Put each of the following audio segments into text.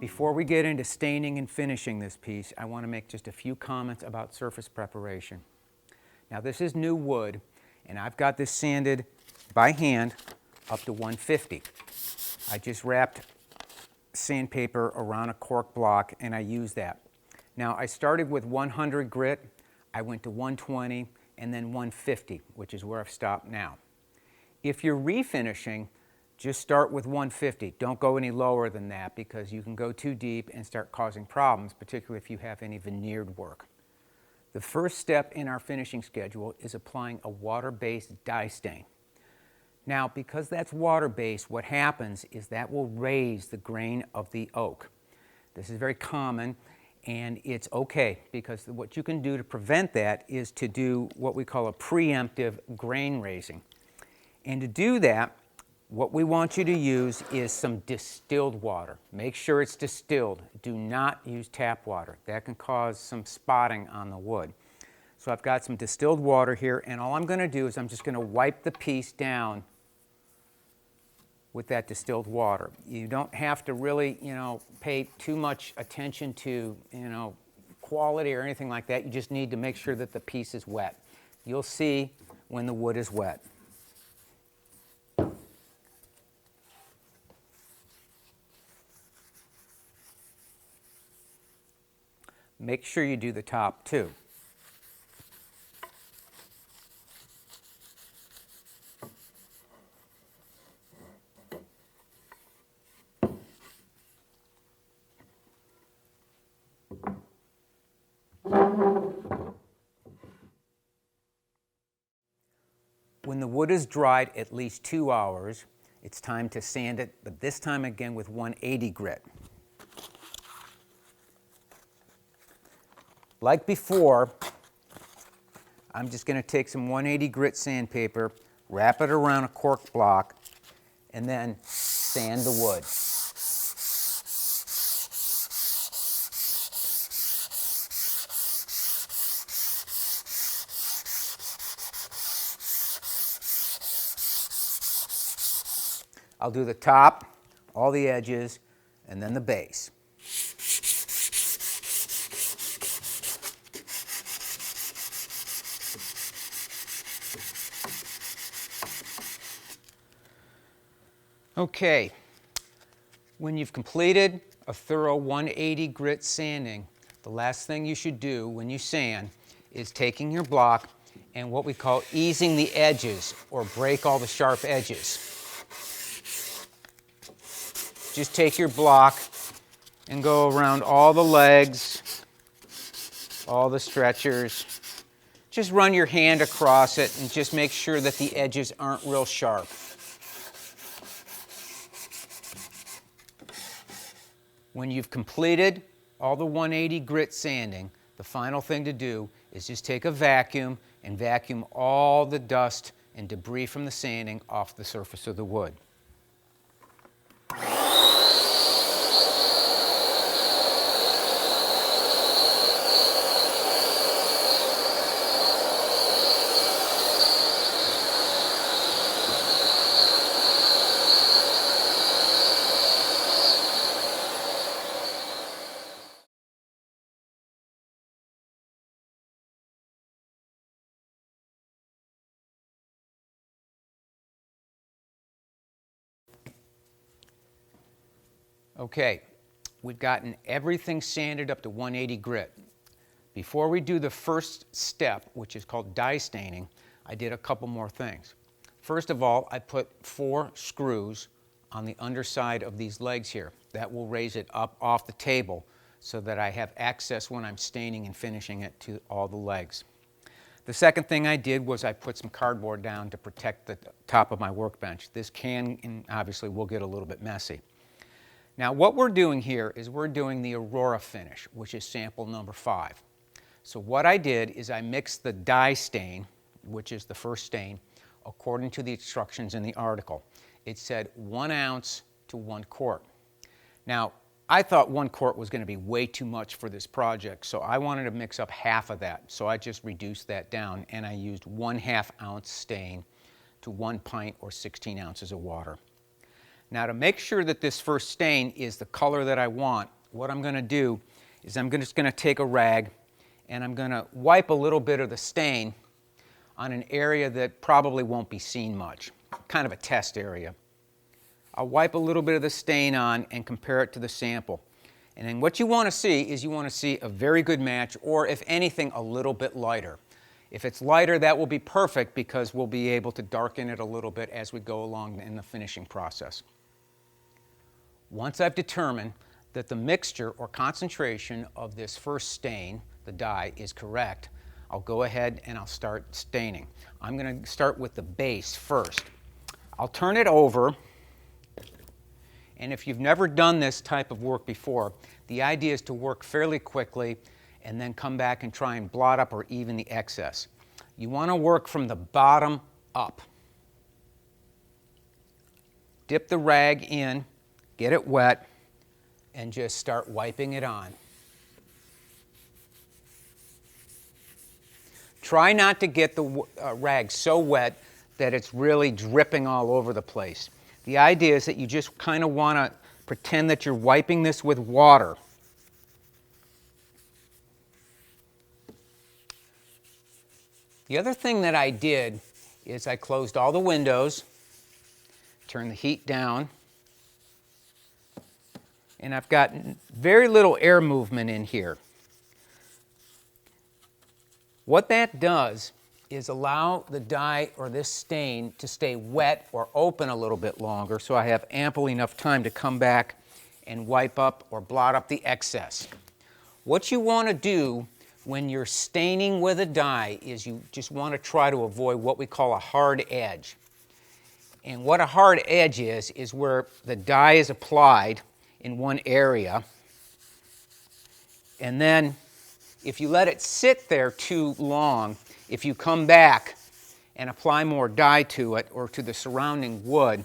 Before we get into staining and finishing this piece, I want to make just a few comments about surface preparation. Now this is new wood, and I've got this sanded by hand up to 150. I just wrapped sandpaper around a cork block and I used that. Now I started with 100 grit, I went to 120 and then 150, which is where I've stopped now. If you're refinishing, just start with 150. Don't go any lower than that because you can go too deep and start causing problems, particularly if you have any veneered work. The first step in our finishing schedule is applying a water-based dye stain. Now, because that's water-based, what happens is that will raise the grain of the oak. This is very common, and it's okay because what you can do to prevent that is to do what we call a preemptive grain raising. And to do that, what we want you to use is some distilled water. Make sure it's distilled. Do not use tap water. That can cause some spotting on the wood. So I've got some distilled water here, and all I'm going to do is I'm just going to wipe the piece down with that distilled water. You don't have to really, pay too much attention to, quality or anything like that. You just need to make sure that the piece is wet. You'll see when the wood is wet. Make sure you do the top too. When the wood is dried at least 2 hours, it's time to sand it, but this time again with 180 grit. Like before, I'm just going to take some 180 grit sandpaper, wrap it around a cork block, and then sand the wood. I'll do the top, all the edges, and then the base. Okay, when you've completed a thorough 180 grit sanding, the last thing you should do when you sand is taking your block and what we call easing the edges or break all the sharp edges. Just take your block and go around all the legs, all the stretchers. Just run your hand across it and just make sure that the edges aren't real sharp. When you've completed all the 180 grit sanding, the final thing to do is just take a vacuum and vacuum all the dust and debris from the sanding off the surface of the wood. Okay, we've gotten everything sanded up to 180 grit. Before we do the first step, which is called dye staining, I did a couple more things. First of all, I put 4 screws on the underside of these legs here. That will raise it up off the table so that I have access when I'm staining and finishing it to all the legs. The second thing I did was I put some cardboard down to protect the top of my workbench. This can, and obviously, will get a little bit messy. Now what we're doing here is we're doing the Aurora finish, which is sample number 5. So what I did is I mixed the dye stain, which is the first stain, according to the instructions in the article. It said 1 ounce to 1 quart. Now I thought 1 quart was going to be way too much for this project, so I wanted to mix up half of that. So I just reduced that down and I used 1/2 ounce stain to 1 pint or 16 ounces of water. Now, to make sure that this first stain is the color that I want, what I'm going to do is I'm just going to take a rag and I'm going to wipe a little bit of the stain on an area that probably won't be seen much, kind of a test area. I'll wipe a little bit of the stain on and compare it to the sample. And then what you want to see is you want to see a very good match, or if anything, a little bit lighter. If it's lighter, that will be perfect because we'll be able to darken it a little bit as we go along in the finishing process. Once I've determined that the mixture or concentration of this first stain, the dye, is correct, I'll go ahead and I'll start staining. I'm going to start with the base first. I'll turn it over, and if you've never done this type of work before, the idea is to work fairly quickly and then come back and try and blot up or even the excess. You want to work from the bottom up. Dip the rag in, get it wet, and just start wiping it on. Try not to get the rag so wet that it's really dripping all over the place. The idea is that you just kind of want to pretend that you're wiping this with water. The other thing that I did is I closed all the windows, turned the heat down, and I've got very little air movement in here. What that does is allow the dye or this stain to stay wet or open a little bit longer, so I have ample enough time to come back and wipe up or blot up the excess. What you want to do when you're staining with a dye is you just want to try to avoid what we call a hard edge. And what a hard edge is where the dye is applied in one area, and then if you let it sit there too long, if you come back and apply more dye to it or to the surrounding wood,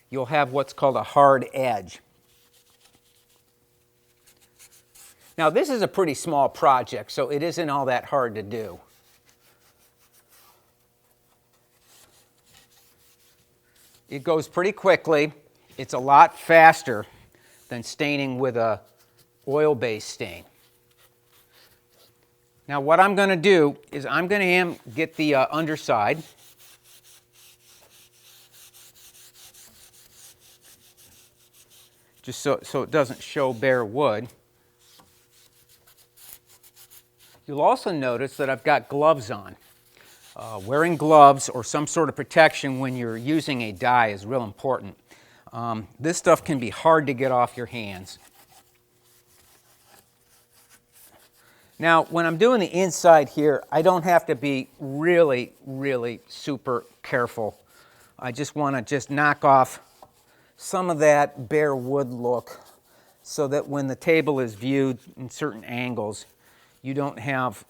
you'll have what's called a hard edge. Now, this is a pretty small project, so it isn't all that hard to do. It goes pretty quickly. It's a lot faster than staining with a oil-based stain. Now, what I'm going to do is I'm going to get the underside. Just so it doesn't show bare wood. You'll also notice that I've got gloves on. Wearing gloves or some sort of protection when you're using a dye is real important. This stuff can be hard to get off your hands. Now, when I'm doing the inside here, I don't have to be really, really super careful. I just want to knock off some of that bare wood look so that when the table is viewed in certain angles, you don't have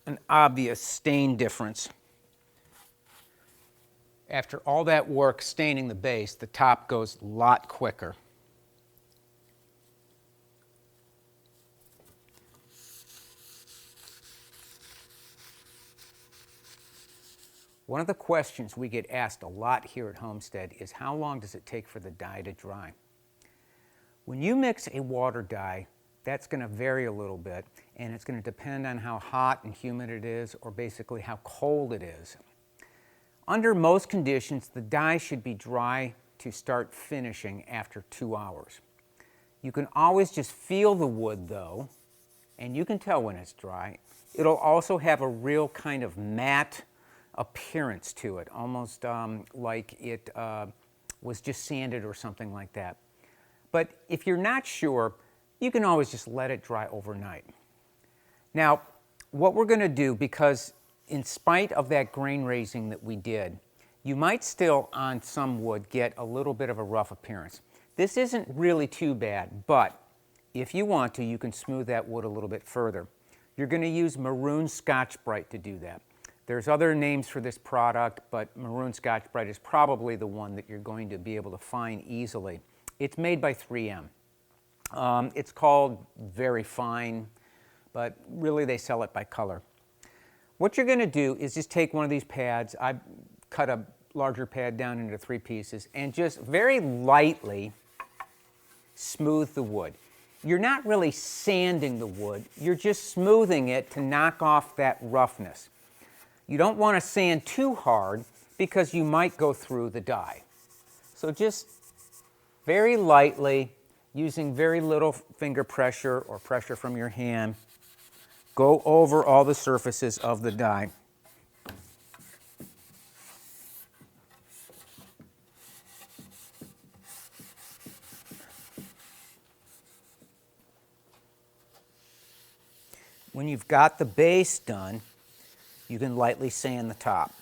an obvious stain difference. After all that work staining the base, the top goes a lot quicker. One of the questions we get asked a lot here at Homestead is how long does it take for the dye to dry? When you mix a water dye, that's going to vary a little bit, and it's going to depend on how hot and humid it is, or basically how cold it is. Under most conditions, the dye should be dry to start finishing after 2 hours. You can always just feel the wood though, and you can tell when it's dry. It'll also have a real kind of matte appearance to it, almost like it was just sanded or something like that. But if you're not sure, you can always just let it dry overnight. Now, what we're going to do, because in spite of that grain raising that we did, you might still on some wood get a little bit of a rough appearance. This isn't really too bad, but if you want to, you can smooth that wood a little bit further. You're going to use maroon Scotch-Brite to do that. There's other names for this product, but maroon Scotch-Brite is probably the one that you're going to be able to find easily. It's made by 3M. It's called Very Fine, but really they sell it by color. What you're going to do is just take one of these pads. I cut a larger pad down into 3 pieces and just very lightly smooth the wood. You're not really sanding the wood, you're just smoothing it to knock off that roughness. You don't want to sand too hard because you might go through the dye. So just very lightly, using very little finger pressure or pressure from your hand, go over all the surfaces of the dye. When you've got the base done, you can lightly sand the top.